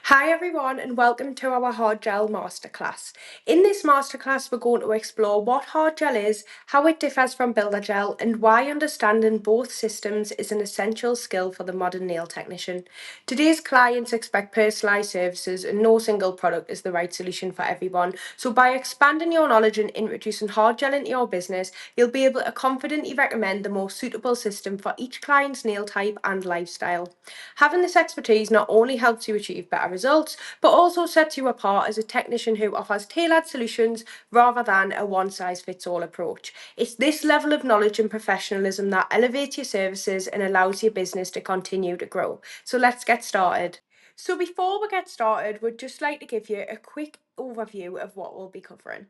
Hi everyone and welcome to our hard gel masterclass. In this masterclass we're going to explore what hard gel is, how it differs from builder gel and why understanding both systems is an essential skill for the modern nail technician. Today's clients expect personalised services and no single product is the right solution for everyone. So by expanding your knowledge and introducing hard gel into your business, you'll be able to confidently recommend the most suitable system for each client's nail type and lifestyle. Having this expertise not only helps you achieve better results, but also sets you apart as a technician who offers tailored solutions rather than a one size fits all approach. It's this level of knowledge and professionalism that elevates your services and allows your business to continue to grow. So let's get started. So before we get started, we'd just like to give you a quick overview of what we'll be covering.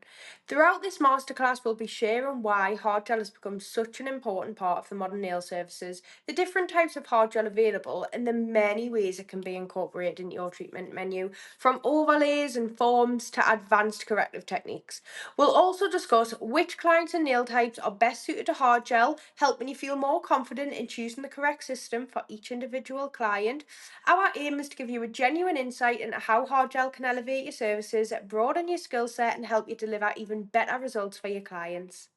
Throughout this masterclass, we'll be sharing why hard gel has become such an important part of the modern nail services, the different types of hard gel available, and the many ways it can be incorporated into your treatment menu, from overlays and forms to advanced corrective techniques. We'll also discuss which clients and nail types are best suited to hard gel, helping you feel more confident in choosing the correct system for each individual client. Our aim is to give you a genuine insight into how hard gel can elevate your services, broaden your skill set, and help you deliver even better results for your clients.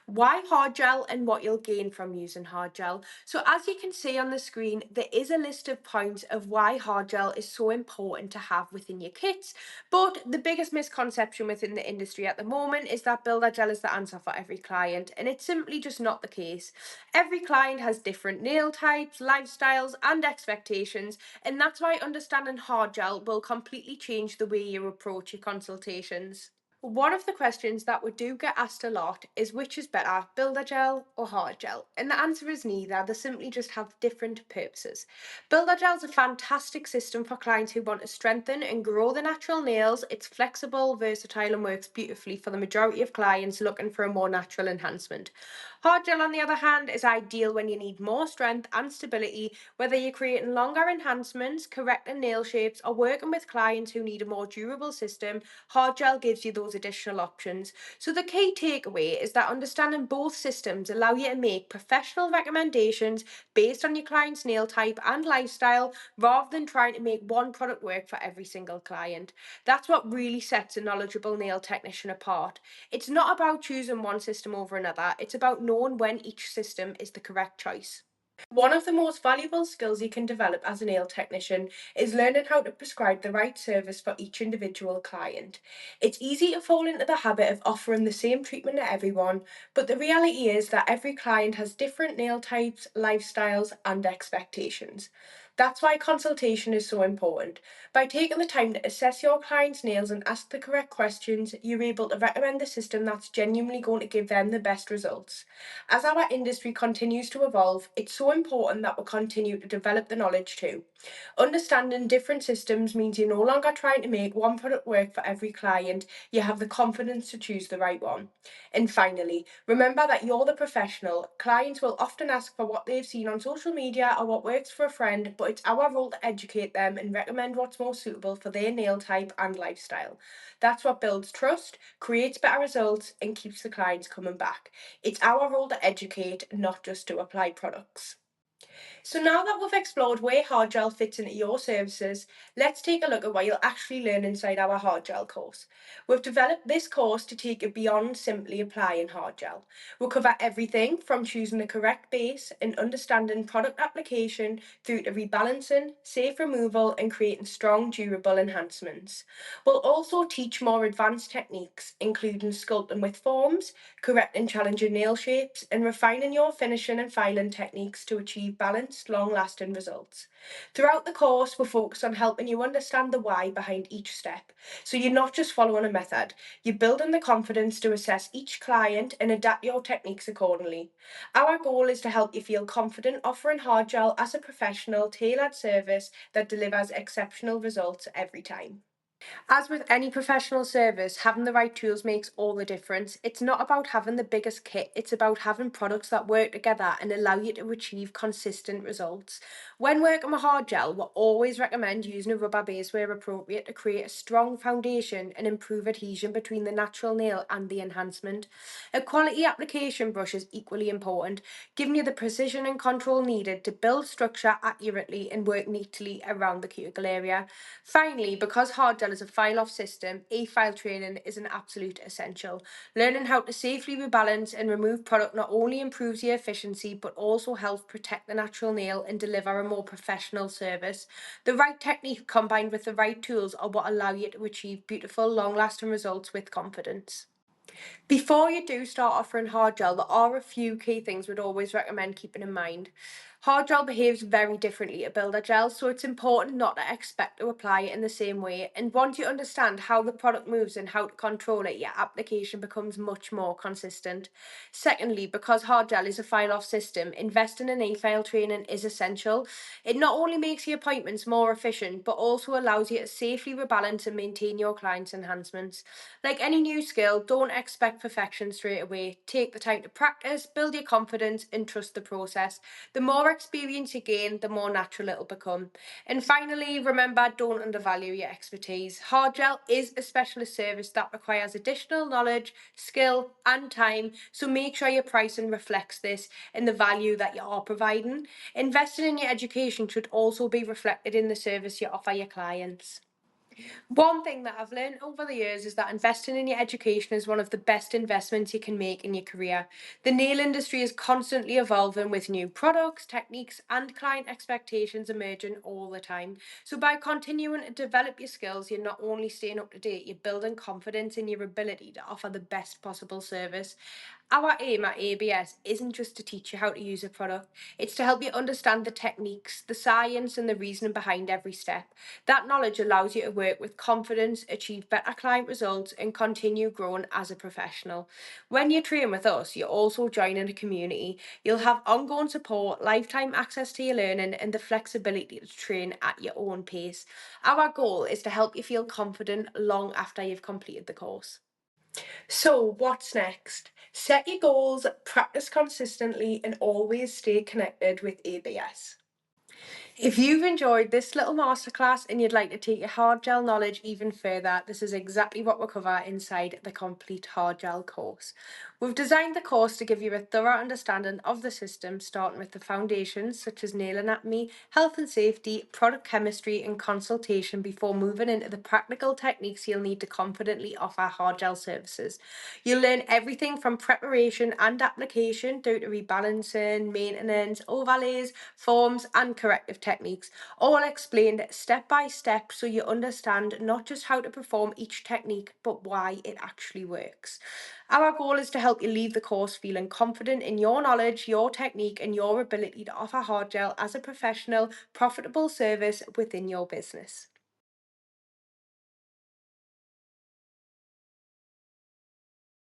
Why hard gel and what you'll gain from using hard gel. So as you can see on the screen, there is a list of points of why hard gel is so important to have within your kits. But the biggest misconception within the industry at the moment is that builder gel is the answer for every client, and it's simply just not the case. Every client has different nail types, lifestyles, and expectations, and that's why understanding hard gel will completely change the way you approach your consultations. One of the questions that we do get asked a lot is which is better, builder gel or hard gel? And the answer is neither, they simply just have different purposes. Builder gel is a fantastic system for clients who want to strengthen and grow their natural nails. It's flexible, versatile, and works beautifully for the majority of clients looking for a more natural enhancement. Hard gel, on the other hand, is ideal when you need more strength and stability, whether you're creating longer enhancements, correcting nail shapes, or working with clients who need a more durable system. Hard gel gives you those additional options. So the key takeaway is that understanding both systems allow you to make professional recommendations based on your client's nail type and lifestyle rather than trying to make one product work for every single client. That's what really sets a knowledgeable nail technician apart. It's not about choosing one system over another, it's about knowing when each system is the correct choice. One of the most valuable skills you can develop as a nail technician is learning how to prescribe the right service for each individual client. It's easy to fall into the habit of offering the same treatment to everyone, but the reality is that every client has different nail types, lifestyles, and expectations. That's why consultation is so important. By taking the time to assess your client's nails and ask the correct questions, you're able to recommend the system that's genuinely going to give them the best results. As our industry continues to evolve, it's so important that we continue to develop the knowledge too. Understanding different systems means you're no longer trying to make one product work for every client, you have the confidence to choose the right one. And finally, remember that you're the professional. Clients will often ask for what they've seen on social media or what works for a friend, but it's our role to educate them and recommend what's most suitable for their nail type and lifestyle. That's what builds trust, creates better results, and keeps the clients coming back. It's our role to educate, not just to apply products. So now that we've explored where hard gel fits into your services, let's take a look at what you'll actually learn inside our hard gel course. We've developed this course to take you beyond simply applying hard gel. We'll cover everything from choosing the correct base and understanding product application through to rebalancing, safe removal, and creating strong, durable enhancements. We'll also teach more advanced techniques, including sculpting with forms, correcting challenging nail shapes, and refining your finishing and filing techniques to achieve balanced, long lasting results. Throughout the course, we're focused on helping you understand the why behind each step. So you're not just following a method, you're building the confidence to assess each client and adapt your techniques accordingly. Our goal is to help you feel confident offering hard gel as a professional, tailored service that delivers exceptional results every time. As with any professional service, having the right tools makes all the difference. It's not about having the biggest kit, it's about having products that work together and allow you to achieve consistent results. When working with hard gel, we always recommend using a rubber base where appropriate to create a strong foundation and improve adhesion between the natural nail and the enhancement. A quality application brush is equally important, giving you the precision and control needed to build structure accurately and work neatly around the cuticle area. Finally, because hard gel is a file off system, e-file training is an absolute essential. Learning how to safely rebalance and remove product not only improves your efficiency but also helps protect the natural nail and deliver a more professional service. The right technique combined with the right tools are what allow you to achieve beautiful, long lasting results with confidence. Before you do start offering hard gel, there are a few key things we'd always recommend keeping in mind. Hard gel behaves very differently to builder gel, so it's important not to expect to apply it in the same way. And once you understand how the product moves and how to control it, your application becomes much more consistent. Secondly, because hard gel is a file off system, investing in e-file training is essential. It not only makes your appointments more efficient, but also allows you to safely rebalance and maintain your client's enhancements. Like any new skill, don't expect perfection straight away. Take the time to practice, build your confidence, and trust the process. The more experience you gain, the more natural it'll become. And finally, remember, don't undervalue your expertise. Hard gel is a specialist service that requires additional knowledge, skill, and time, so make sure your pricing reflects this and the value that you are providing. Investing in your education should also be reflected in the service you offer your clients. One thing that I've learned over the years is that investing in your education is one of the best investments you can make in your career. The nail industry is constantly evolving with new products, techniques, and client expectations emerging all the time. So, by continuing to develop your skills, you're not only staying up to date, you're building confidence in your ability to offer the best possible service. Our aim at ABS isn't just to teach you how to use a product, it's to help you understand the techniques, the science, and the reasoning behind every step. That knowledge allows you to work with confidence, achieve better client results, and continue growing as a professional. When you train with us, you're also joining a community. You'll have ongoing support, lifetime access to your learning, and the flexibility to train at your own pace. Our goal is to help you feel confident long after you've completed the course. So, what's next? Set your goals, practice consistently, and always stay connected with ABS. If you've enjoyed this little masterclass and you'd like to take your hard gel knowledge even further, this is exactly what we'll cover inside the complete hard gel course. We've designed the course to give you a thorough understanding of the system, starting with the foundations such as nail anatomy, health and safety, product chemistry, and consultation before moving into the practical techniques you'll need to confidently offer hard gel services. You'll learn everything from preparation and application through to rebalancing, maintenance, overlays, forms, and corrective techniques, all explained step by step so you understand not just how to perform each technique, but why it actually works. Our goal is to help you leave the course feeling confident in your knowledge, your technique, and your ability to offer hard gel as a professional, profitable service within your business.